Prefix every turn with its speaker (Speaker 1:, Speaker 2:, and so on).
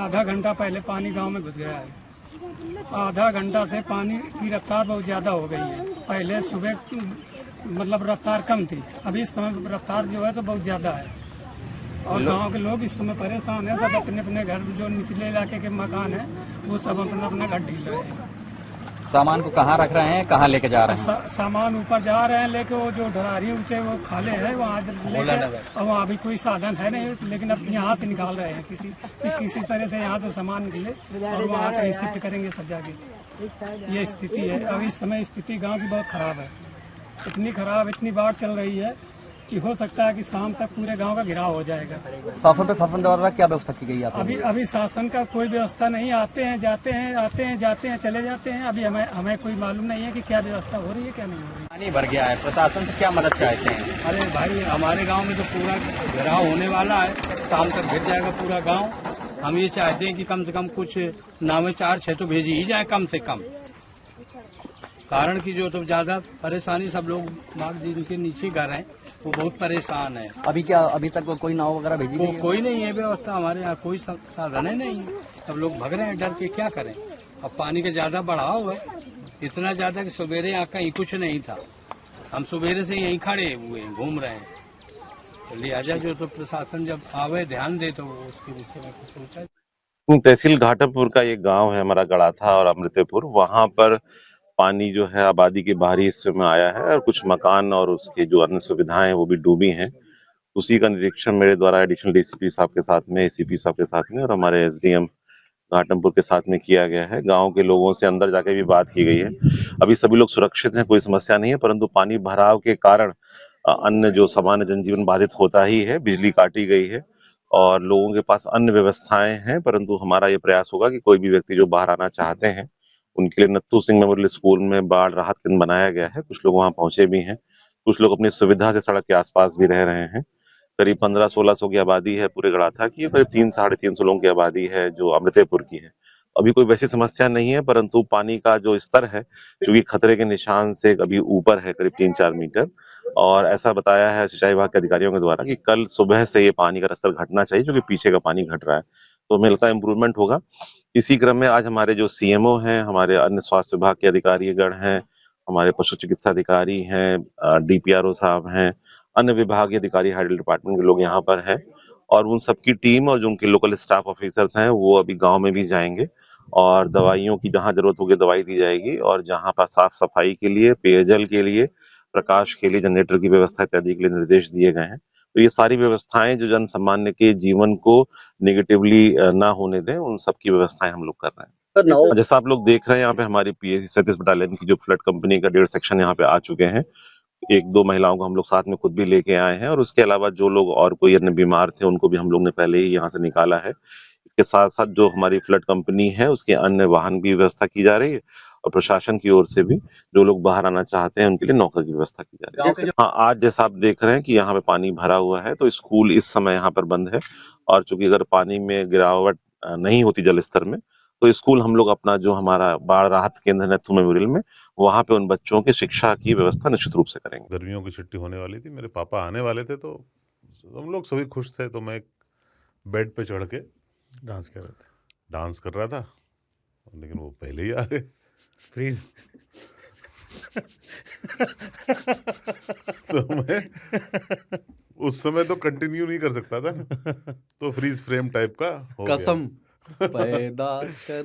Speaker 1: आधा घंटा पहले पानी गांव में घुस गया है। आधा घंटा से पानी की रफ्तार बहुत ज्यादा हो गई है। पहले सुबह मतलब रफ्तार कम थी, अभी इस समय रफ्तार जो है तो बहुत ज्यादा है। और गांव के लोग इस समय परेशान है। सब अपने अपने घर, जो निचले इलाके के मकान है, वो सब अपना अपना घर ढील रहे हैं।
Speaker 2: सामान को कहाँ रख रहे हैं, कहाँ लेके जा रहे हैं?
Speaker 1: सामान ऊपर जा रहे हैं लेके, वो जो ढरारी ऊंचे वो खाले है वहाँ लेके, और वहाँ अभी कोई साधन है नहीं, लेकिन अब यहाँ से निकाल रहे हैं किसी तरह से यहाँ से सामान निकले और वहाँ कहीं शिफ्ट करेंगे सब जाके। ये स्थिति है अब इस समय। स्थिति गाँव की बहुत खराब है, इतनी खराब, इतनी बाढ़ चल रही है कि हो सकता है कि शाम तक पूरे गांव का घिराव हो जाएगा।
Speaker 2: शासन द्वारा क्या व्यवस्था की गई है?
Speaker 1: अभी शासन का कोई व्यवस्था नहीं। आते हैं जाते हैं, आते हैं जाते हैं, चले जाते हैं। अभी हमें कोई मालूम नहीं है कि क्या व्यवस्था हो रही है क्या नहीं हो रही है।
Speaker 2: पानी भर गया है, प्रशासन से क्या मदद चाहते हैं?
Speaker 3: अरे भाई, हमारे गांव में तो पूरा घिराव होने वाला है, शाम तक घिर जाएगा पूरा गांव। हम ये चाहते हैं कि कम से कम कुछ नावें 4-6 तो भेजी ही जाए कम से कम, कारण की जो तो ज्यादा परेशानी सब लोग बाग जिनके नीचे घर हैं वो बहुत परेशान है।
Speaker 2: अभी तक कोई नाव वगैरह भेजी नहीं है?
Speaker 3: कोई नहीं है व्यवस्था, हमारे यहाँ कोई साधन नहीं है। सब लोग भग रहे हैं डर के, क्या करें। अब पानी का ज्यादा बढ़ाव है, इतना ज्यादा कि सवेरे यहाँ कहीं कुछ नहीं था, हम सवेरे से यहीं खड़े हुए हैं, घूम रहे हैं। तो लिहाजा जो तो प्रशासन जब आवे ध्यान दे तो उसके विषय में कुछ सोचा है।
Speaker 4: तहसील घाटमपुर का एक गांव है हमारा, गड़ाथा और अमृतपुर। वहां पर पानी जो है आबादी के बाहरी हिस्से में आया है और कुछ मकान और उसके जो अन्य सुविधाएं हैं वो भी डूबी हैं। उसी का निरीक्षण मेरे द्वारा एडिशनल डीसीपी साहब के साथ में, एसीपी साहब के साथ में और हमारे एसडीएम घाटमपुर के साथ में किया गया है। गांव के लोगों से अंदर जाके भी बात की गई है। अभी सभी लोग सुरक्षित हैं, कोई समस्या नहीं है, परंतु पानी भराव के कारण अन्य जो सामान्य जनजीवन बाधित होता ही है। बिजली काटी गई है और लोगों के पास अन्य व्यवस्थाएं हैं, परंतु हमारा ये प्रयास होगा कि कोई भी व्यक्ति जो बाहर आना चाहते हैं उनके लिए नत्थू सिंह मेमोरियल स्कूल में बाढ़ राहत केंद्र बनाया गया है। कुछ लोग वहां पहुंचे भी हैं, कुछ लोग अपनी सुविधा से सड़क के आसपास भी रह रहे हैं। करीब 1500-1600 की आबादी है पूरे गड़ाथा की, करीब 300-350 लोगों की आबादी है जो अमृतपुर की है। अभी कोई वैसी समस्या नहीं है, परंतु पानी का जो स्तर है क्योंकि खतरे के निशान से अभी ऊपर है करीब 3-4 मीटर, और ऐसा बताया है सिंचाई विभाग के अधिकारियों के द्वारा कि कल सुबह से ये पानी का स्तर घटना चाहिए, क्योंकि पीछे का पानी घट रहा है, तो हमें लगता है इम्प्रूवमेंट होगा। इसी क्रम में आज हमारे जो सीएमओ हैं, हमारे अन्य स्वास्थ्य विभाग के अधिकारीगण हैं, हमारे पशु चिकित्सा अधिकारी हैं, डीपीआरओ साहब हैं, अन्य विभागीय अधिकारी, हेल्थ डिपार्टमेंट के लोग यहाँ पर हैं, और उन सबकी टीम और जो उनके लोकल स्टाफ ऑफिसर्स हैं वो अभी गांव में भी जाएंगे और दवाइयों की जहां जरूरत होगी दवाई दी जाएगी, और जहां पर साफ सफाई के लिए, पेयजल के लिए, प्रकाश के लिए, जनरेटर की व्यवस्था इत्यादि के लिए निर्देश दिए गए हैं। तो ये सारी व्यवस्थाएं जो जन सामान्य के जीवन को नेगेटिवली ना होने दें, उन सब की व्यवस्थाएं हम लोग कर रहे हैं। जैसा आप लोग देख रहे हैं यहाँ पे हमारी पीएसी 37 बटालियन की जो फ्लड कंपनी का 1.5 सेक्शन यहाँ पे आ चुके हैं। 1-2 महिलाओं को हम लोग साथ में खुद भी लेके आए हैं, और उसके अलावा जो लोग और कोई अन्य बीमार थे उनको भी हम लोग ने पहले ही यहाँ से निकाला है। इसके साथ साथ जो हमारी फ्लड कंपनी है उसके अन्य वाहन की व्यवस्था की जा रही है, और प्रशासन की ओर से भी जो लोग बाहर आना चाहते हैं उनके लिए नौका की व्यवस्था की जा रही है। हाँ, आज जैसा आप देख रहे हैं कि यहाँ पे पानी भरा हुआ है, तो स्कूल इस समय यहाँ पर बंद है, और चूंकि अगर पानी में गिरावट नहीं होती जल स्तर में, तो स्कूल हम लोग अपना जो हमारा बाढ़ राहत केंद्र नत्थू मेमोरियल में, वहां पे उन बच्चों की शिक्षा की व्यवस्था निश्चित रूप से करेंगे।
Speaker 5: गर्मियों की छुट्टी होने वाली थी, मेरे पापा आने वाले थे, तो हम लोग सभी खुश थे। तो मैं एक बेड पे चढ़ के डांस कर रहा था, लेकिन वो पहले ही आ गए। फ्रीज तो मैं उस समय तो कंटिन्यू नहीं कर सकता था ना, तो फ्रीज फ्रेम टाइप का हो
Speaker 6: कसम
Speaker 5: गया।
Speaker 6: पैदा कर